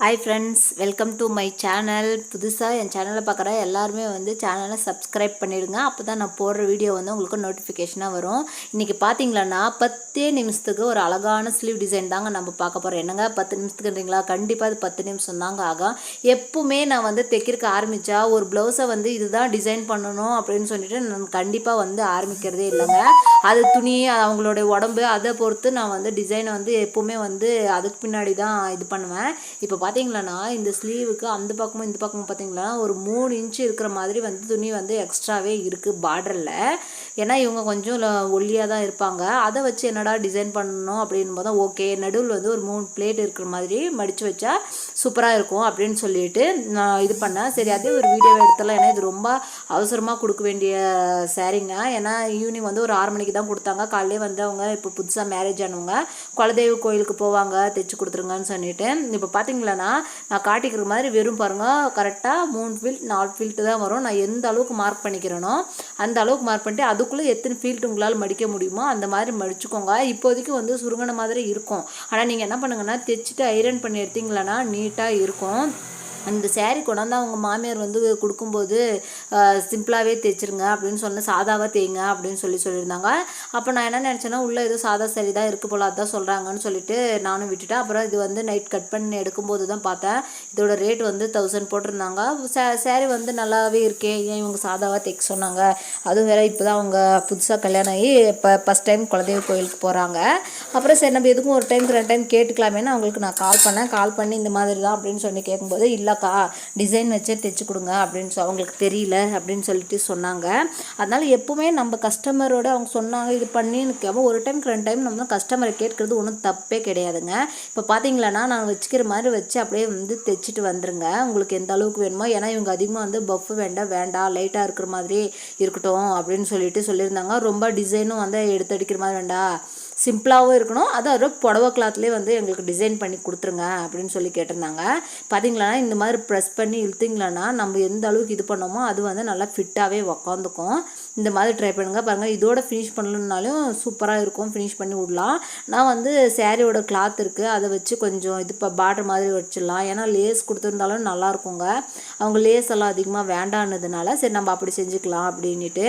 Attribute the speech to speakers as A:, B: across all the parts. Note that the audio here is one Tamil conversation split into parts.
A: Hi friends, welcome to my channel. புதுசாக என் சேனலை பார்க்குற எல்லாருமே சேனலை சப்ஸ்கிரைப் பண்ணிவிடுங்க. அப்போ தான் நான் போடுற வீடியோ உங்களுக்கு நோட்டிஃபிகேஷனாக வரும். இன்றைக்கி பார்த்தீங்களன்னா 10 நிமிஷத்துக்கு ஒரு அழகான ஸ்லீவ் டிசைன் தாங்க நம்ம பார்க்க போகிறோம். என்னங்க 10 நிமிஷத்துக்குன்றீங்களா? கண்டிப்பாக அது 10 நிமிஷம் தாங்க ஆகும். எப்பவுமே நான் தைக்கிறதுக்கு ஆரம்பித்தா ஒரு ப்ளவுஸை இதுதான் டிசைன் பண்ணணும் அப்படின்னு சொல்லிட்டு நான் கண்டிப்பாக ஆரம்பிக்கிறதே இல்லைங்க. அது துணி, அவங்களுடைய உடம்பு, அதை பொறுத்து நான் டிசைனை எப்போவுமே அதுக்கு பின்னாடி தான் இது பண்ணுவேன். இப்போ பார்த்தீங்களன்னா இந்த ஸ்லீவுக்கு அந்த பக்கமும் இந்த பக்கமும் பார்த்தீங்களா ஒரு 3 இன்ச்சு இருக்கிற மாதிரி துணி எக்ஸ்ட்ராவே இருக்குது பார்டரில். ஏன்னா இவங்க கொஞ்சம் ஒல்லியாக தான் இருப்பாங்க. அதை வச்சு என்னடா டிசைன் பண்ணணும் அப்படின் போது ஓகே, நடுவில் ஒரு 3 பிளேட் இருக்கிற மாதிரி மடித்து வச்சா சூப்பராக இருக்கும் அப்படின்னு சொல்லிட்டு நான் இது பண்ணேன். சரி, அதே ஒரு வீடியோவை எடுத்தலாம். ஏன்னா இது ரொம்ப அவசரமாக கொடுக்க வேண்டிய சாரீங்க. ஏன்னா ஈவினிங் ஒரு 6 மணிக்கு தான் கொடுத்தாங்க. காலையிலே அவங்க இப்போ புதுசாக மேரேஜ் ஆனவங்க குலதெய்வ கோயிலுக்கு போவாங்க, தைச்சு கொடுத்துருங்கன்னு சொல்லிட்டு. இப்போ பார்த்தீங்களா நான் காட்டிக்கிற மாதிரி வெறும் பாருங்கள், கரெக்டாக 3 ஃபீல்ட் 4 ஃபீல்ட்டு தான் வரும். நான் எந்த அளவுக்கு மார்க் பண்ணிக்கிறேனோ அந்த அளவுக்கு மார்க் பண்ணிட்டு அதுக்குள்ளே எத்தனை ஃபீல்ட் உங்களால் மடிக்க முடியுமோ அந்த மாதிரி மடிச்சுக்கோங்க. இப்போதைக்கு சுருங்கின மாதிரி இருக்கும். ஆனால் நீங்கள் என்ன பண்ணுங்கன்னா தைச்சிட்டு ஐரன் பண்ணி எடுத்தீங்களன்னா நீட்டாக இருக்கும். அந்த சேரீ கொண்டாந்து அவங்க மாமியார் கொடுக்கும்போது சிம்பிளாகவே தைச்சிருங்க அப்படின்னு சொன்னேன், சாதாவாக தேய்ங்க அப்படின்னு சொல்லியிருந்தாங்க. அப்போ நான் என்ன நினச்சேன்னா உள்ளே ஏதோ சாதா சரி தான் இருக்குது போல், அதுதான் சொல்கிறாங்கன்னு சொல்லிட்டு நானும் விட்டுட்டேன். அப்புறம் இது நைட் கட் பண்ணி எடுக்கும்போது தான் பார்த்தேன் இதோட ரேட் 1000 போட்டிருந்தாங்க. சேரீ நல்லாவே இருக்கே, ஏன் இவங்க சாதாவாக தைக்க சொன்னாங்க? அதுவும் வேறு இப்போ தான் அவங்க புதுசாக கல்யாணம் ஆகி இப்போ ஃபஸ்ட் டைம் குலதெய்வ கோயிலுக்கு போகிறாங்க. அப்புறம் சரி நம்ம எதுக்கும் ஒரு டைம் 2 டைம் கேட்டுக்கலாமேன்னு அவங்களுக்கு நான் கால் பண்ணி இந்த மாதிரி தான் அப்படின்னு சொல்லி கேட்கும்போது இல்லை டிசைன் வச்சே தைச்சு கொடுங்க அப்படின்னு அவங்களுக்கு தெரியல அப்படின்னு சொல்லிட்டு சொன்னாங்க. அதனால் எப்பவுமே நம்ம கஸ்டமரோட அவங்க சொன்னாங்க இது பண்ணின்னு ஒரு டைம் 2 டைம் நம்ம கஸ்டமரை கேட்கறது ஒன்றும் தப்பே கிடையாதுங்க. இப்போ பார்த்தீங்களன்னா நான் வச்சுக்கிற மாதிரி வச்சு அப்படியே தைச்சிட்டு வந்துருங்க உங்களுக்கு எந்த அளவுக்கு வேணுமோ. ஏன்னா இவங்க அதிகமாக பஃப் வேண்டாம் லைட்டாக இருக்கிற மாதிரி இருக்கட்டும் அப்படின்னு சொல்லியிருந்தாங்க. ரொம்ப டிசைனும் எடுத்து மாதிரி வேண்டாம், சிம்பிளாகவும் இருக்கணும். அதாவது புடவை கிளாத்லேயே எங்களுக்கு டிசைன் பண்ணி கொடுத்துருங்க அப்படின்னு சொல்லி கேட்டிருந்தாங்க. பார்த்தீங்களா இந்த மாதிரி ப்ரெஸ் பண்ணி இழுத்திங்களான்னா நம்ம எந்த அளவுக்கு இது பண்ணோமோ அது நல்லா ஃபிட்டாகவே உக்காந்துக்கும். இந்த மாதிரி ட்ரை பண்ணுங்கள். பாருங்கள், இதோட ஃபினிஷ் பண்ணலனாலும் சூப்பராக இருக்கும், ஃபினிஷ் பண்ணி விடலாம். நான் சேரீயோட கிளாத் இருக்குது, அதை வச்சு கொஞ்சம் இது இப்போ பார்டர் மாதிரி வச்சிடலாம். ஏன்னா லேஸ் கொடுத்துருந்தாலும் நல்லாயிருக்குங்க. அவங்க லேஸ் எல்லாம் அதிகமாக வேண்டானதுனால சரி நம்ம அப்படி செஞ்சுக்கலாம் அப்படின்ட்டு.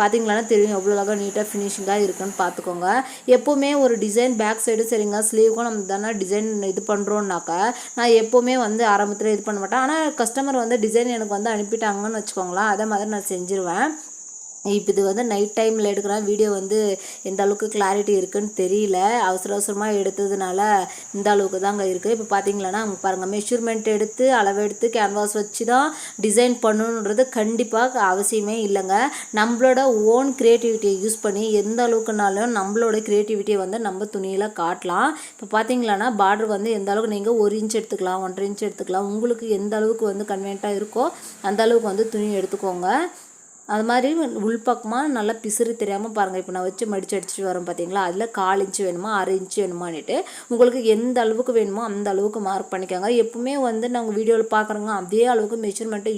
A: பார்த்தீங்களான்னா தெரியும் எவ்வளோ அழகாக நீட்டாக ஃபினிஷிங்காக இருக்குன்னு பார்த்துக்கோங்க. எப்போவுமே ஒரு டிசைன் பேக் சைடு சரிங்க, ஸ்லீவுக்கும் நம்ம தானே டிசைன் இது பண்ணுறோன்னாக்கா நான் எப்போவுமே ஆரம்பத்தில் இது பண்ண மாட்டேன். ஆனால் கஸ்டமர் டிசைன் எனக்கு அனுப்பிட்டாங்கன்னு வச்சுக்கோங்களேன், அதே மாதிரி நான் செஞ்சுருவேன். இப்போ இது நைட் டைமில் எடுக்கிற வீடியோ எந்த அளவுக்கு கிளாரிட்டி இருக்குதுன்னு தெரியல. அவசரமாக எடுத்ததுனால இந்த அளவுக்கு தாங்க இருக்குது. இப்போ பார்த்தீங்களன்னா பாருங்கள், மெஷர்மெண்ட் எடுத்து அளவெடுத்து கேன்வாஸ் வச்சு தான் டிசைன் பண்ணணுன்றது கண்டிப்பாக அவசியமே இல்லைங்க. நம்மளோட ஓன் க்ரியேட்டிவிட்டியை யூஸ் பண்ணி எந்த அளவுக்குனாலும் நம்மளோட க்ரியேட்டிவிட்டியை நம்ம துணியில் காட்டலாம். இப்போ பார்த்தீங்களன்னா பார்டர் எந்த அளவுக்கு நீங்கள் 1 இன்ச் எடுத்துக்கலாம், 1.5 இன்ச் எடுத்துக்கலாம். உங்களுக்கு எந்த அளவுக்கு கன்வீனியண்ட்டாக இருக்கோ அந்த அளவுக்கு துணி எடுத்துக்கோங்க. அது மாதிரி உள்பக்கமாக நல்லா பிசுறு தெரியாமல் பாருங்கள். இப்போ நான் வச்சு மடித்து அடிச்சுட்டு வரோம் பார்த்தீங்களா, அதில் 1/4 இன்ச்சு வேணுமா 1/2 இன்ச்சு வேணுமான்னுட்டு உங்களுக்கு எந்த அளவுக்கு வேணுமோ அந்த அளவுக்கு மார்க் பண்ணிக்கோங்க. எப்பவுமே நாங்கள் வீடியோவில் பார்க்குறோங்க அதே அளவுக்கு மெஷர்மெண்ட்டை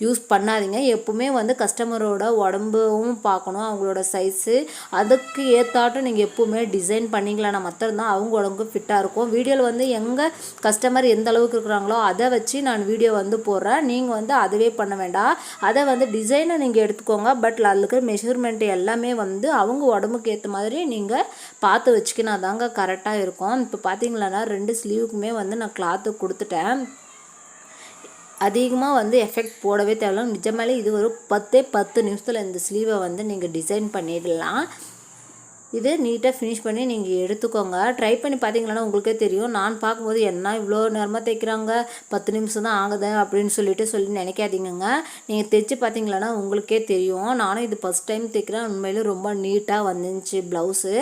A: யூஸ் பண்ணாதீங்க. எப்பவுமே கஸ்டமரோட உடம்பும் பார்க்கணும், அவங்களோட சைஸு, அதுக்கு ஏற்றாட்டும் நீங்கள் எப்பவுமே டிசைன் பண்ணிங்களான்னா மாத்திரம்தான் அவங்க உடம்புக்கு ஃபிட்டாக இருக்கும். வீடியோவில் எங்கள் கஸ்டமர் எந்த அளவுக்கு இருக்கிறாங்களோ அதை வச்சு நான் வீடியோ போடுறேன். நீங்கள் அதுவே பண்ண வேண்டாம். அதை டிசைனை நீங்கள் எடுத்துக்கோங்க. பட் அதுக்கு மெஷர்மெண்ட் எல்லாமே அவங்க உடம்புக்கு ஏற்ற மாதிரி நீங்கள் பார்த்து வச்சுக்கினா தாங்க கரெக்டாக இருக்கும். இப்போ பார்த்தீங்களன்னா 2 ஸ்லீவுக்குமே நான் கிளாத்து கொடுத்துட்டேன். அதிகமாக எஃபெக்ட் போடவே தேவையில்ல. நிஜமாலே இது ஒரு 10 நிமிஷத்தில் இந்த ஸ்லீவை நீங்கள் டிசைன் பண்ணிடலாம். இது நீட்டாக ஃபினிஷ் பண்ணி நீங்கள் எடுத்துக்கோங்க. ட்ரை பண்ணி பார்த்தீங்களன்னா உங்களுக்கே தெரியும். நான் பார்க்கும்போது என்ன இவ்வளோ நேரமாக தைக்கிறாங்க, 10 நிமிஷம் தான் ஆகுது அப்படின்னு சொல்லி நினைக்காதீங்க. நீங்கள் தைச்சி பார்த்தீங்களன்னா உங்களுக்கே தெரியும். நானும் இது ஃபஸ்ட் டைம் தைக்கிறேன். உண்மையிலே ரொம்ப நீட்டாக வந்துச்சு ப்ளவுஸு.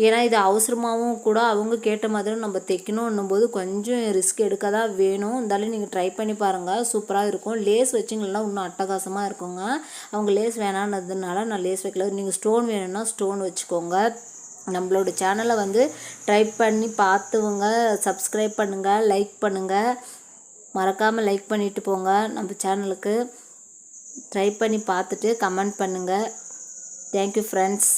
A: ஏன்னா இது அவசரமாகவும் கூட அவங்க கேட்ட மாதிரி நம்ம தைக்கணுன்னும் போது கொஞ்சம் ரிஸ்க் எடுக்க தான் வேணும். இருந்தாலும் நீங்கள் ட்ரை பண்ணி பாருங்கள், சூப்பராக இருக்கும். லேஸ் வச்சிங்கன்னா இன்னும் அட்டகாசமாக இருக்குங்க. அவங்க லேஸ் வேணான்னதுனால நான் லேஸ் வைக்கல. நீங்கள் ஸ்டோன் வேணும்னா ஸ்டோன் வச்சுக்கோங்க. நம்மளோட சேனலை ட்ரை பண்ணி பார்த்துவங்க, சப்ஸ்கிரைப் பண்ணுங்கள், லைக் பண்ணுங்கள், மறக்காமல் லைக் பண்ணிவிட்டு போங்க. நம்ம சேனலுக்கு ட்ரை பண்ணி பார்த்துட்டு கமெண்ட் பண்ணுங்கள். Thank you friends.